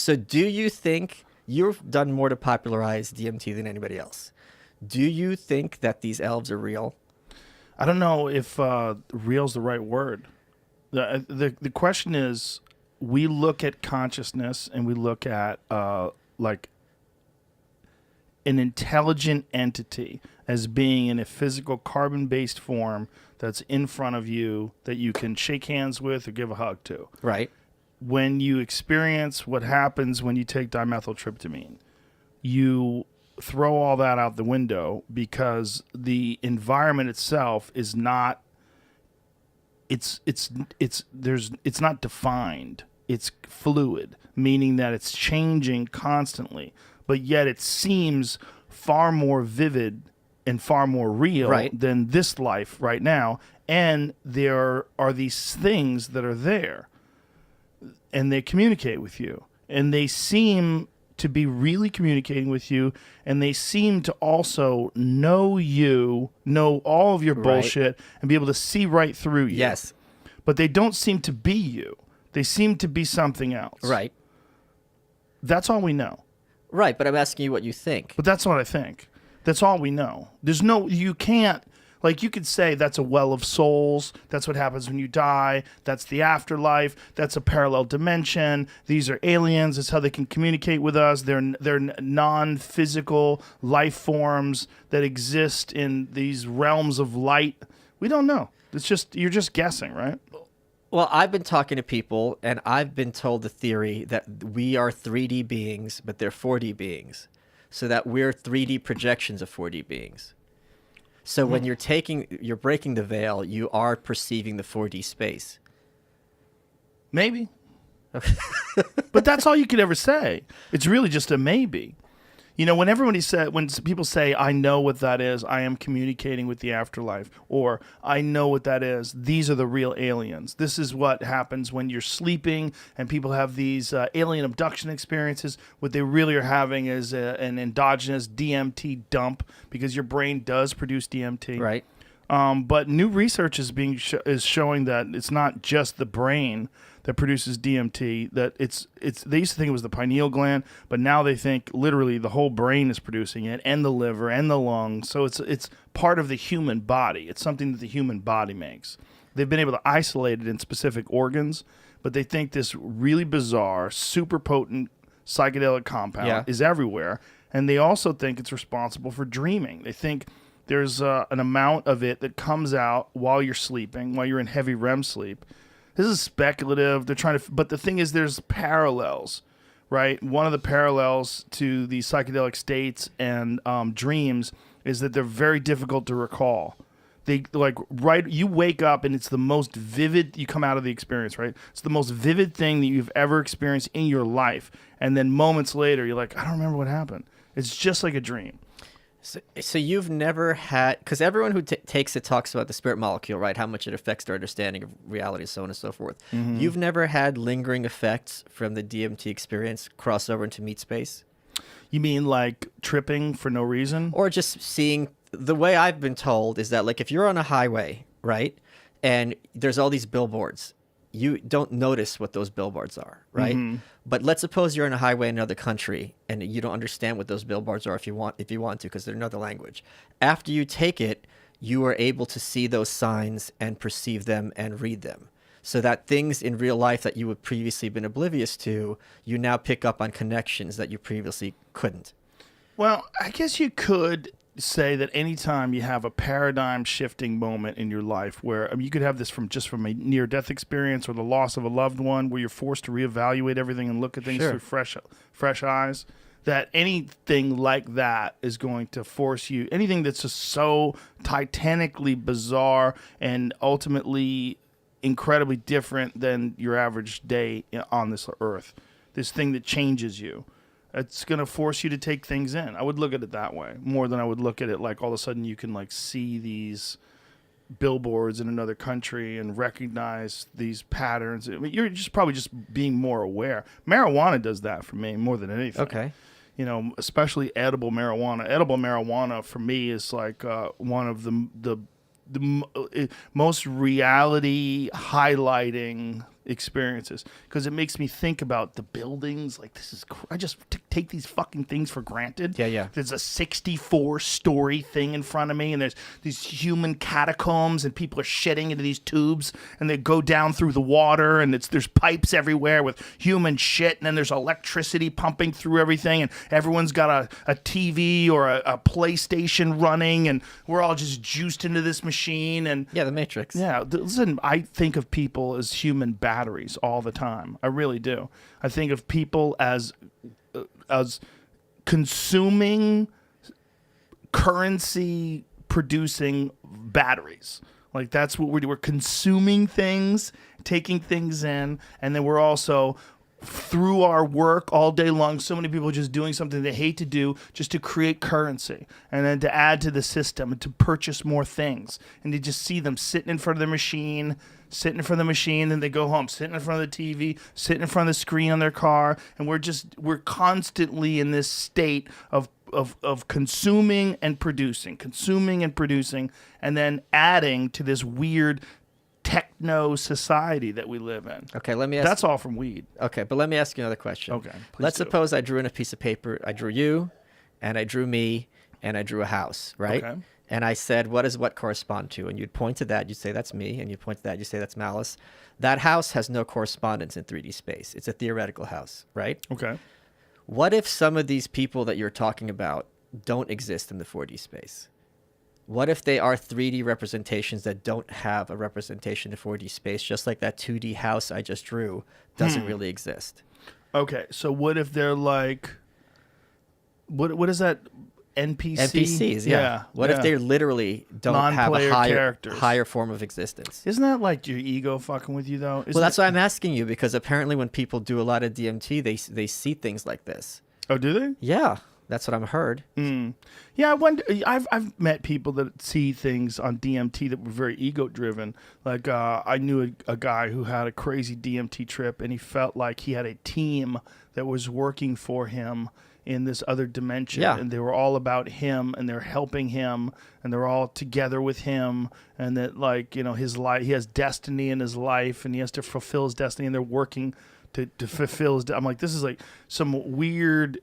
So do you think you've done more to popularize DMT than anybody else? Do you think that these elves are real? I don't know if real's the right word. The question is, we look at consciousness and we look at like an intelligent entity as being in a physical carbon-based form that's in front of you that you can shake hands with or give a hug to. Right. When you experience what happens when you take dimethyltryptamine, you throw all that out the window because the environment itself is not it's not defined. It's fluid, meaning that it's changing constantly, but yet it seems far more vivid and far more real Right. than this life right now. And there are these things that are there and they communicate with you, and they seem to be really communicating with you, and they seem to also know you, know all of your Right. bullshit, and be able to see right through you. Yes. But they don't seem to be you. They seem to be something else. Right. That's all we know. Right. But I'm asking you what you think. But that's what I think. That's all we know. There's no, you can't, like you could say that's a well of souls. That's what happens when you die. That's the afterlife. That's a parallel dimension. These are aliens. That's how they can communicate with us. They're non-physical life forms that exist in these realms of light. We don't know. It's just, you're just guessing, right? Well, I've been talking to people, and I've been told the theory that we are 3D beings, but they're 4D beings. So that we're 3D projections of 4D beings. So when you're breaking the veil, you are perceiving the 4D space. Maybe. But that's all you could ever say. It's really just a maybe. You know, when people say, I know what that is, I am communicating with the afterlife, or I know what that is, these are the real aliens. This is what happens when you're sleeping and people have these alien abduction experiences. What they really are having is an endogenous DMT dump, because your brain does produce DMT. Right. But new research is showing that it's not just the brain that produces DMT. That it's they used to think it was the pineal gland, but now they think literally the whole brain is producing it, and the liver and the lungs. So it's part of the human body. It's something that the human body makes. They've been able to isolate it in specific organs, but they think this really bizarre, super potent psychedelic compound is everywhere, and they also think it's responsible for dreaming. They think there's an amount of it that comes out while you're sleeping, while you're in heavy REM sleep. This is speculative. They're trying to, but the thing is, there's parallels, right? One of the parallels to the psychedelic states and dreams is that they're very difficult to recall. You wake up and it's the most vivid. You come out of the experience, right? It's the most vivid thing that you've ever experienced in your life, and then moments later, you're like, I don't remember what happened. It's just like a dream. So you've never had, because everyone who takes it talks about the spirit molecule, right? How much it affects their understanding of reality, so on and so forth. Mm-hmm. You've never had lingering effects from the DMT experience cross over into meat space? You mean like tripping for no reason? Or just seeing, the way I've been told is that, like, if you're on a highway, right, and there's all these billboards, you don't notice what those billboards are, right? Mm-hmm. But let's suppose you're on a highway in another country and you don't understand what those billboards are if you want to, because they're another language. After you take it, you are able to see those signs and perceive them and read them. So that things in real life that you would previously been oblivious to, you now pick up on connections that you previously couldn't. Well, I guess you could say that anytime you have a paradigm shifting moment in your life where, I mean, you could have this from a near-death experience or the loss of a loved one, where you're forced to reevaluate everything and look at things through fresh eyes, that anything like that is going to force you, anything that's just so titanically bizarre and ultimately incredibly different than your average day on this earth, this thing that changes you. It's going to force you to take things in. I would look at it that way more than I would look at it like all of a sudden you can like see these billboards in another country and recognize these patterns. I mean, you're just probably just being more aware. Marijuana does that for me more than anything. Okay. You know, especially edible marijuana. Edible marijuana for me is like one of the most reality highlighting experiences, because it makes me think about the buildings. Like, this is I just take these fucking things for granted. Yeah. There's a 64-story thing in front of me, and there's these human catacombs, and people are shitting into these tubes, and they go down through the water, and there's pipes everywhere with human shit, and then there's electricity pumping through everything, and everyone's got a TV or a PlayStation running, and we're all just juiced into this machine. And Yeah, the Matrix. yeah, listen, I think of people as human batteries all the time. I really do. I think of people as consuming currency producing batteries. Like, that's what we're consuming things, taking things in, and then we're also, through our work all day long, so many people just doing something they hate to do just to create currency and then to add to the system and to purchase more things. And you just see them sitting in front of the machine, then they go home, sitting in front of the TV, sitting in front of the screen on their car, and we're constantly in this state of consuming and producing, and then adding to this weird techno society that we live in. Okay, let me ask. That's all from weed. Okay, but let me ask you another question. Okay, Let's suppose I drew in a piece of paper. I drew you, and I drew me, and I drew a house, right? Okay. And I said, what does what correspond to? And you'd point to that, you'd say that's me, and you'd point to that, you'd say that's Malice. That house has no correspondence in 3D space. It's a theoretical house, right? Okay. What if some of these people that you're talking about don't exist in the 4D space? What if they are 3D representations that don't have a representation in 4D space, just like that 2D house I just drew doesn't really exist? Okay, so what if they're like, what is that? NPCs, yeah. What if they literally don't have a higher form of existence? Isn't that like your ego fucking with you, though? Well, that's why I'm asking you, because apparently when people do a lot of DMT, they see things like this. Oh, do they? Yeah, that's what I've heard. Yeah, I wonder. I've met people that see things on DMT that were very ego driven. Like I knew a guy who had a crazy DMT trip, and he felt like he had a team that was working for him in this other dimension, and they were all about him, and they're helping him, and they're all together with him, and that, like, you know, his life, he has destiny in his life, and he has to fulfill his destiny, and they're working to fulfill his. I'm like, this is like some weird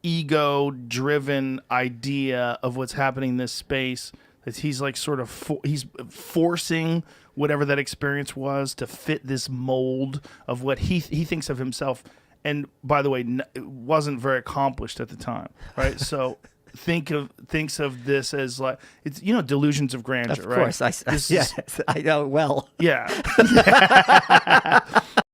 ego-driven idea of what's happening in this space. That he's like sort of he's forcing whatever that experience was to fit this mold of what he thinks of himself. And by the way, it wasn't very accomplished at the time, right? So thinks of this as like, it's, you know, delusions of grandeur, right? Of course, I know well. Yeah.